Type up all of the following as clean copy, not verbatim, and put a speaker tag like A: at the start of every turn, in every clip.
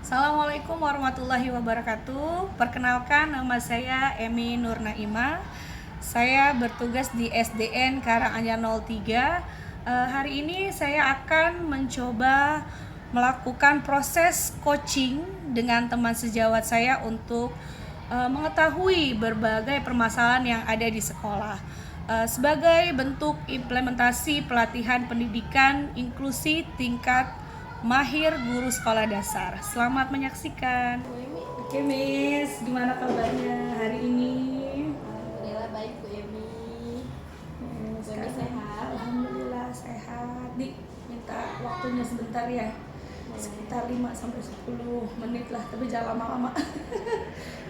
A: Assalamualaikum warahmatullahi wabarakatuh. Perkenalkan, nama saya Emi Nur Naima. Saya bertugas di SDN Karanganyar 03. Hari ini saya akan mencoba melakukan proses coaching dengan teman sejawat saya untuk mengetahui berbagai permasalahan yang ada di sekolah. Sebagai bentuk implementasi pelatihan pendidikan inklusi tingkat mahir guru sekolah dasar. Selamat menyaksikan. Oke, Miss, gimana kabarnya hari ini?
B: Alhamdulillah baik Bu Emi. Bu Emi sehat?
A: Alhamdulillah sehat. Minta waktunya sebentar ya. Sekitar 5-10 menit lah, tapi jangan lama-lama.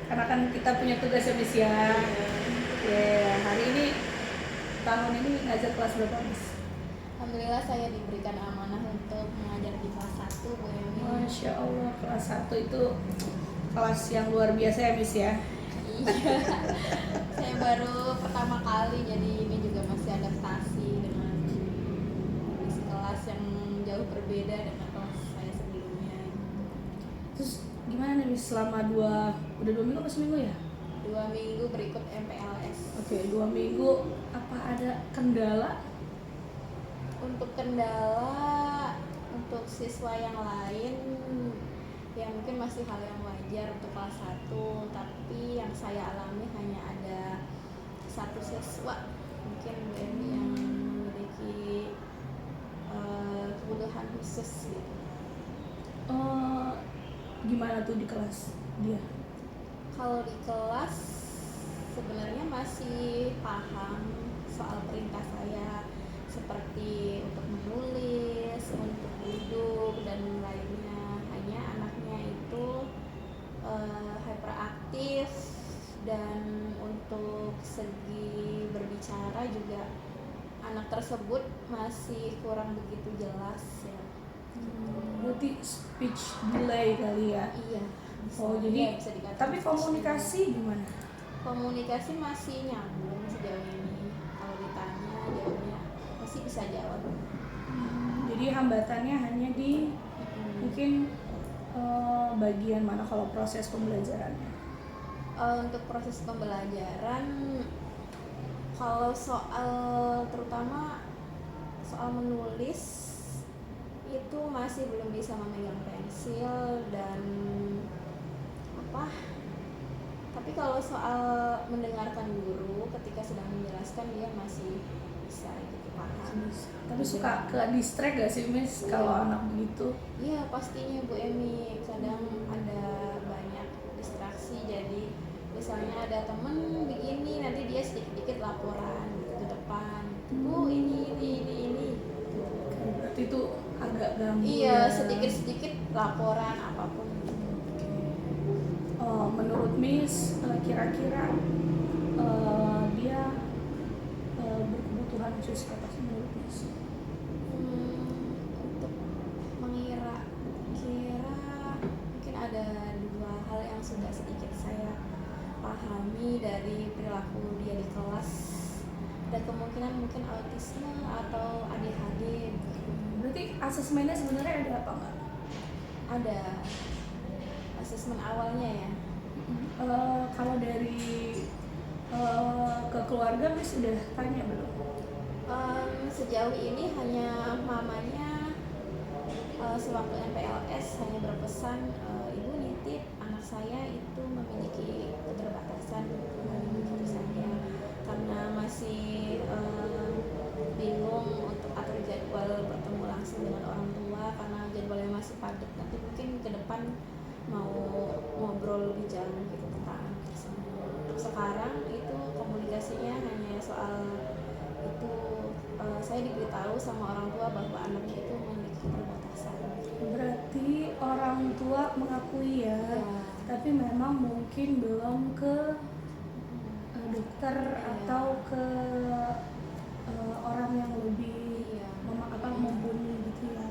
A: Karena kan kita punya tugas ya, Miss ya. Hari ini tahun ini ngajar kelas berapa, Miss?
B: Alhamdulillah saya diberikan amanah untuk mengajar di kelas 1 Bu Emi.
A: Masya Allah, kelas 1 itu kelas yang luar biasa ya, Miss ya.
B: Iya. Saya baru pertama kali, jadi ini juga masih adaptasi dengan kondisi kelas yang jauh berbeda dengan kelas saya sebelumnya.
A: Terus gimana nih, Miss, selama udah 2 minggu apa seminggu ya?
B: 2 minggu berikut MPLS.
A: Oke, 2 minggu apa ada kendala?
B: Untuk kendala untuk siswa yang lain ya mungkin masih hal yang wajar untuk kelas 1, tapi yang saya alami hanya ada satu siswa mungkin yang memiliki kebutuhan khusus gitu.
A: Gimana tuh di kelas dia?
B: Kalau di kelas sebenarnya masih paham soal perintah saya, seperti untuk menulis, untuk duduk dan lainnya. Hanya anaknya itu hyperaktif, dan untuk segi berbicara juga anak tersebut masih kurang begitu jelas ya.
A: Berarti speech delay kali ya?
B: Iya.
A: Jadi
B: bisa dikatakan.
A: tapi komunikasi gimana?
B: Komunikasi masih nyambung sejauh ini. Kalau ditanya jawabnya masih bisa jawab.
A: Jadi hambatannya hanya di mungkin bagian mana kalau proses pembelajarannya?
B: Untuk proses pembelajaran, kalau soal terutama soal menulis itu masih belum bisa memegang pensil dan tapi kalau soal mendengarkan guru ketika sedang menjelaskan dia masih bisa gitu, paham.
A: Tapi suka ke distract gak sih, Miss, kalau anak begitu?
B: Iya pastinya Bu Emi, kadang ada banyak distraksi. Jadi misalnya ada temen begini, nanti dia sedikit-sedikit laporan gitu ke depan, Bu ini.
A: Berarti itu agak ganggu.
B: Iya, sedikit-sedikit laporan apapun.
A: Menurut Miss, kira-kira dia berkebutuhan khusus apa sih menurut Miss?
B: Untuk mengira mungkin ada 2 hal yang sudah sedikit saya pahami dari perilaku dia di kelas. Ada kemungkinan mungkin autisme atau ADHD.
A: Berarti asesmennya sebenarnya ada apa enggak?
B: Ada asesmen awalnya ya.
A: Kalau dari ke keluarga Miss sudah tanya belum?
B: Sejauh ini hanya mamanya sewaktu MPLS hanya berpesan, Ibu nitip anak saya itu memiliki keterbatasan saja, karena masih bingung untuk atur jadwal bertemu langsung dengan orang tua karena jadwalnya masih padat. Nanti mungkin ke depan mau ngobrol lebih jauh gitu tentang sekarang itu komunikasinya hanya soal itu. Saya diberitahu sama orang tua bahwa anaknya itu memiliki keterbatasan.
A: Berarti orang tua mengakui ya, tapi memang mungkin belum ke dokter atau ke orang yang lebih mumpuni gitu ya.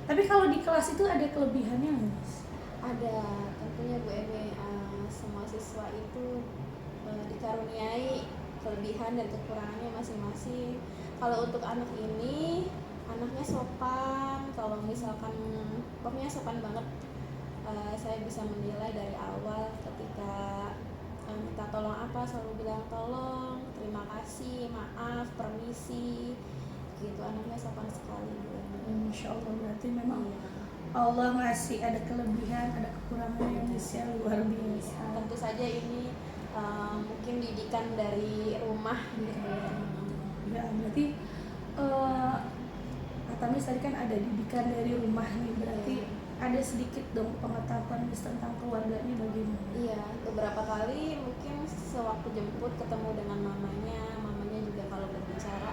A: Tapi kalau di kelas itu ada kelebihannya nggak, Mas?
B: Ada, tentunya Bu Emi. Semua siswa itu dikaruniai kelebihan dan kekurangannya masing-masing. Kalau untuk anak ini, anaknya sopan. Kalau misalkan pokoknya sopan banget saya bisa menilai dari awal ketika minta tolong apa selalu bilang tolong, terima kasih, maaf, permisi, gitu. Anaknya sopan sekali Bu Emi.
A: Insya Allah berarti memang
B: Iya.
A: Allah ngasih ada kelebihan, ada kekurangan yang bisa luar biasa.
B: Tentu saja ini mungkin didikan dari rumah gitu ya.
A: Ya berarti kata Miss tadi kan ada didikan dari rumah nih, berarti ada sedikit dong pengetahuan Miss tentang keluarganya bagaimana?
B: Iya, beberapa kali mungkin sewaktu jemput ketemu dengan mamanya juga kalau berbicara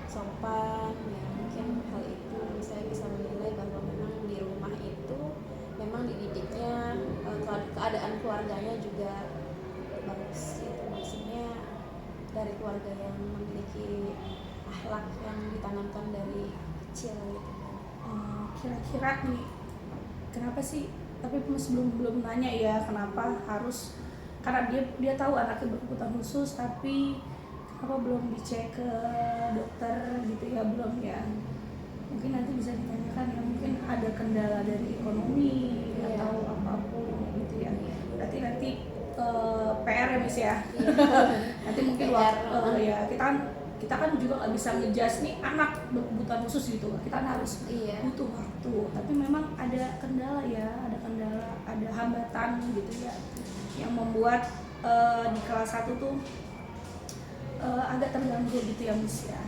B: sopan, ya mungkin hal itu saya bisa menilai bahwa memang di rumah itu memang dididiknya keadaan keluarganya juga bagus gitu, maksudnya dari keluarga yang memiliki akhlak yang ditanamkan dari kecil gitu.
A: Kira-kira nih kenapa sih, tapi belum nanya ya kenapa harus, karena dia tahu anaknya berkebutuhan khusus tapi kenapa belum dicek ke dokter gitu ya, belum ya, mungkin nanti bisa ditanyakan ya, mungkin ada kendala dari ekonomi atau apapun gitu ya, berarti nanti PR ya Miss ya. Nanti mungkin ya kita kan juga nggak bisa ngejudge nih anak berkebutuhan khusus gitu, kita kan harus butuh waktu, tapi memang ada kendala ya, ada hambatan gitu ya yang membuat di kelas 1 tuh agak terganggu gitu ya Miss ya.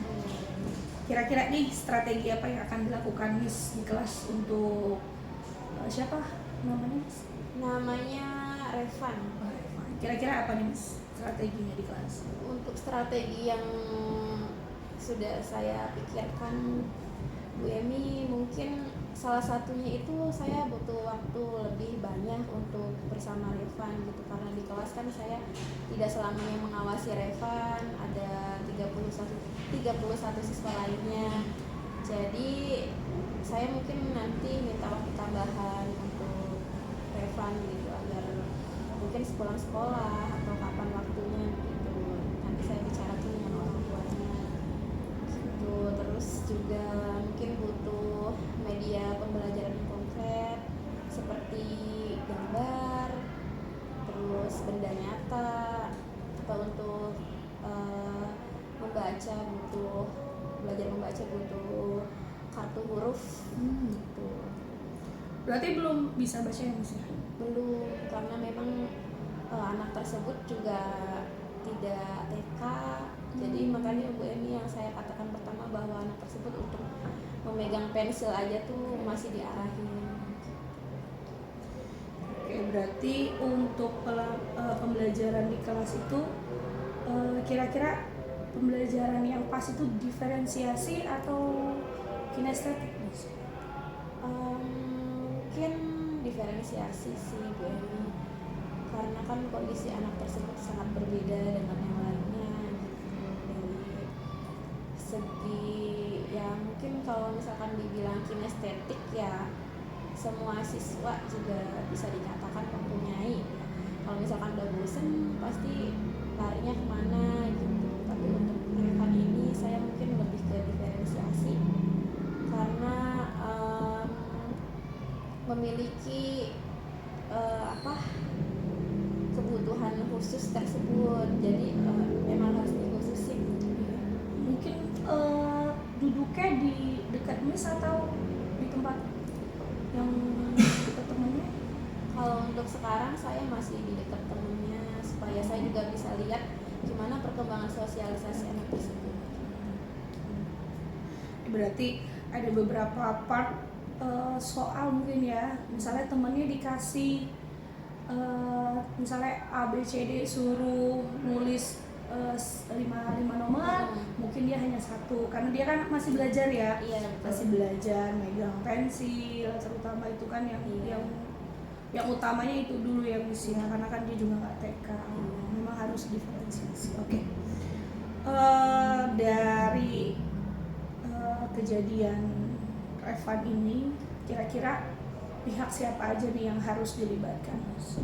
A: Kira-kira nih strategi apa yang akan dilakukan Miss di kelas untuk siapa namanya Miss?
B: Namanya Revan.
A: Kira-kira apa nih Miss strateginya di kelas?
B: Untuk strategi yang sudah saya pikirkan Bu Emi, mungkin salah satunya itu saya butuh waktu lebih banyak untuk bersama Revan gitu, karena di kelas kan saya tidak selamanya mengawasi Revan, ada 31 siswa lainnya, jadi saya mungkin nanti minta waktu tambahan untuk Revan gitu, agar mungkin sepulang sekolah atau kapan waktunya gitu, nanti saya bicarakan dengan orang tuanya gitu. Terus juga mungkin butuh media pembelajaran yang konkret seperti gambar, terus benda nyata, atau untuk belajar membaca butuh kartu huruf gitu.
A: Berarti belum bisa baca ya Miss ya?
B: Belum, karena memang anak tersebut juga tidak TK, jadi makanya Bu Emi yang saya katakan pertama bahwa anak tersebut untuk memegang pensil aja tuh masih diarahin.
A: Oke, berarti untuk pembelajaran di kelas itu kira-kira pembelajaran yang pas itu diferensiasi atau kinestetik Miss?
B: Mungkin diferensiasi sih Bu Emi, karena kan kondisi anak tersebut sangat berbeda dengan yang lainnya gitu. Dari segi ya mungkin kalau misalkan dibilang kinestetik ya semua siswa juga bisa dikatakan mempunyai. Kalau misalkan udah bosen pasti larinya kemana gitu, tapi untuk Revan ini saya mungkin lebih ke diferensiasi karena memiliki kebutuhan khusus tersebut, jadi memang harus dikhususin.
A: Mungkin duduknya di dekat Miss atau di tempat yang dekat temennya?
B: Kalau untuk sekarang saya masih di dekat temennya supaya saya juga bisa lihat gimana perkembangan sosialisasi anak tersebut.
A: Berarti ada beberapa part soal mungkin ya, misalnya temennya dikasih misalnya A B C D suruh nulis 5 nomor, mungkin dia hanya 1 karena dia kan masih belajar ya.
B: Iya, betul.
A: Masih belajar megang pensil, terutama itu kan yang utamanya itu dulu ya Miss ya, karena kan dia juga nggak TK. Memang harus diferensiasi. Oke. Dari kejadian Revan ini, kira-kira pihak siapa aja nih yang harus dilibatkan Mas?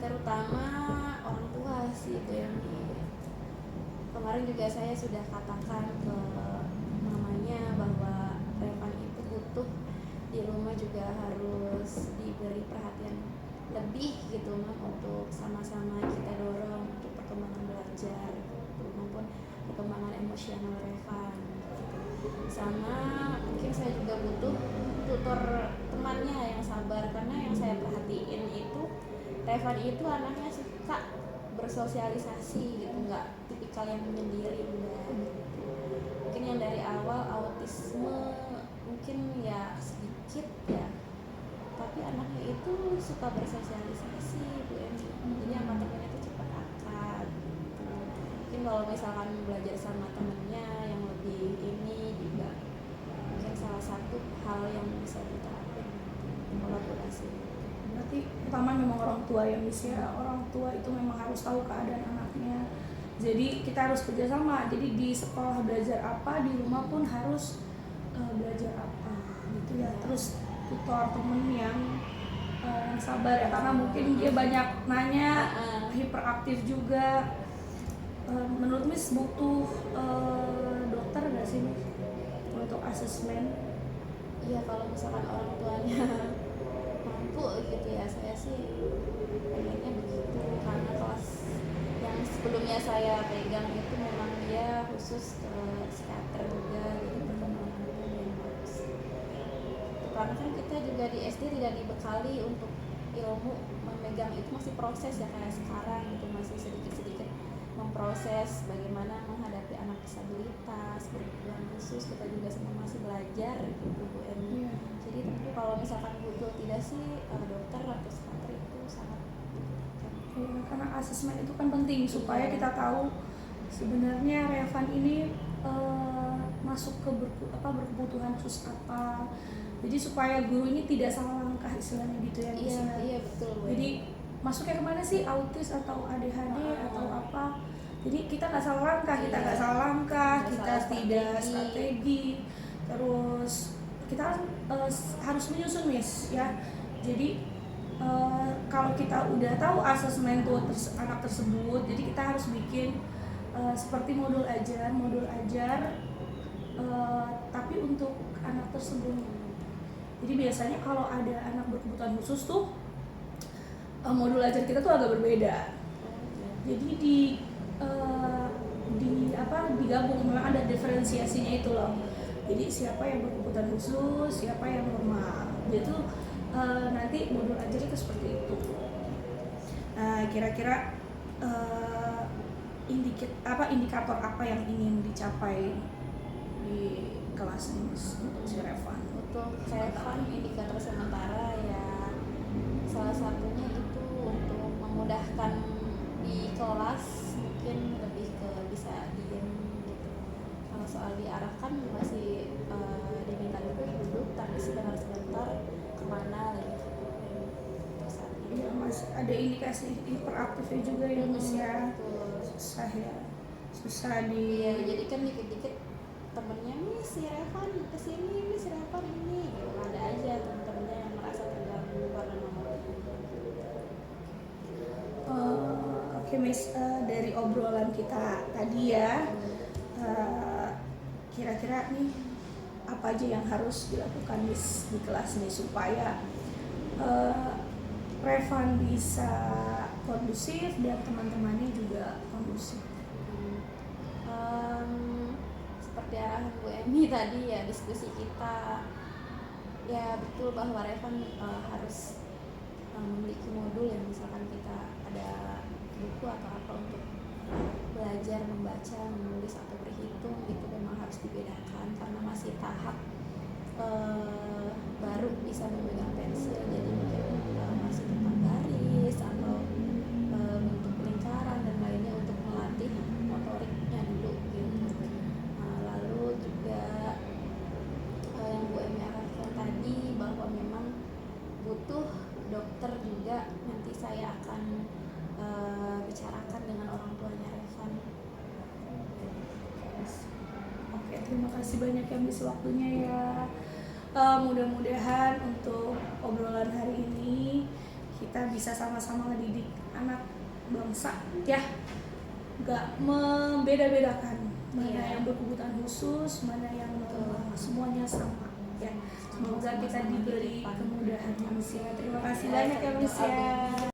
B: Terutama orang tua sih Bu Emi. Kemarin juga saya sudah katakan ke mamanya bahwa Revan itu butuh di rumah juga harus diberi memberi perhatian lebih gitu untuk sama-sama kita dorong untuk perkembangan belajar gitu, maupun perkembangan emosional Revan gitu. Sama mungkin saya juga butuh tutor temannya yang sabar, karena yang saya perhatiin itu Revan itu anaknya suka bersosialisasi gitu, nggak tipikal yang menyendiri enggak gitu. Mungkin yang dari awal autisme mungkin ya sedikit ya, tapi anaknya itu suka bersosialisasi Bu Emi, jadi sama temennya itu cepat akrab gitu. Mungkin kalau misalkan belajar sama temennya yang lebih ini juga mungkin salah satu hal yang bisa diterapin kolaborasi.
A: Berarti pertama memang orang tua yang bisa, orang tua itu memang harus tahu keadaan anaknya. Jadi kita harus kerjasama. Jadi di sekolah belajar apa, di rumah pun harus belajar apa, gitu ya. Terus tutor temen yang sabar ya, karena mungkin dia banyak nanya, hiperaktif juga. Menurut Miss butuh dokter nggak sih Miss untuk asesmen?
B: Iya, kalau misalkan orang tuanya mampu gitu ya, saya sih pengennya begitu, karena kelas yang sebelumnya saya pegang itu memang dia khusus ke psikiater juga, jadi perkembangan pun yang bagus. Karena kan kita juga di SD tidak dibekali untuk ilmu memegang itu, masih proses ya kayak sekarang gitu, masih sedikit-sedikit memproses bagaimana menghadapi anak disabilitas, berkebutuhan khusus, kita juga semua masih belajar gitu Bu Eni. Jadi tentu kalau misalkan butuh tidak sih dokter atau psikiater itu sangat
A: Ya, karena asesmen itu kan penting supaya kita tahu sebenarnya Revan ini masuk ke berkebutuhan khusus apa. Jadi supaya guru ini tidak salah langkah istilahnya gitu ya.
B: Iya betul Bu.
A: Jadi masuknya kemana sih, autis atau ADHD atau apa? Jadi kita nggak salah langkah, kita kita tidak strategi. Terus kita harus menyusun Miss ya. Jadi kalau kita udah tahu asesmen tuh anak tersebut, jadi kita harus bikin seperti modul ajar tapi untuk anak tersebut. Jadi biasanya kalau ada anak berkebutuhan khusus tuh modul ajar kita tuh agak berbeda. Jadi digabung, memang ada diferensiasinya itu loh. Jadi siapa yang berkebutuhan khusus, siapa yang normal. Itu nanti modul ajar itu seperti itu. Kira-kira indikator apa yang ingin dicapai di kelas ini untuk si Revan?
B: Untuk Revan indikator sementara ya salah satunya itu untuk memudahkan di kelas, mungkin lebih ke bisa diem gitu. Kalau soal diarahkan masih diminta duduk tapi sebentar kemana gitu.
A: Iya Mas, ada indikasi hiperaktifnya juga ya Mas ya. Susah
B: Iya, jadi kan dikit-dikit temennya nih si Revan kesini, nih si Revan ini gitu. Ada aja temen-temennya yang merasa terganggu karena nomor itu.
A: Oke Miss, dari obrolan kita tadi ya, kira-kira nih apa aja yang harus dilakukan Miss di kelas nih supaya Revan bisa kondusif dan teman-temannya juga kondusif?
B: Seperti arahan Bu Emi tadi ya, diskusi kita ya betul bahwa Revan harus memiliki modul yang misalkan kita ada buku atau apa untuk belajar membaca, menulis atau berhitung gitu, memang harus dibedakan karena masih tahap baru bisa memegang pensil, jadi mungkin masih tentang garis atau bentuk lingkaran dan lainnya untuk melatih motoriknya dulu gitu. Lalu juga yang Bu Emi arahkan tadi bahwa memang butuh dokter juga, nanti saya akan bicarakan dengan orang tuanya Revan.
A: Oke, terima kasih banyak ya Miss waktunya ya. Mudah-mudahan untuk obrolan hari ini kita bisa sama-sama ngedidik anak bangsa ya, nggak membeda-bedakan mana yang berkebutuhan khusus, mana yang normal, semuanya sama. Ya, semoga kita diberi kemudahan ya Miss ya. Terima kasih banyak ya Miss ya.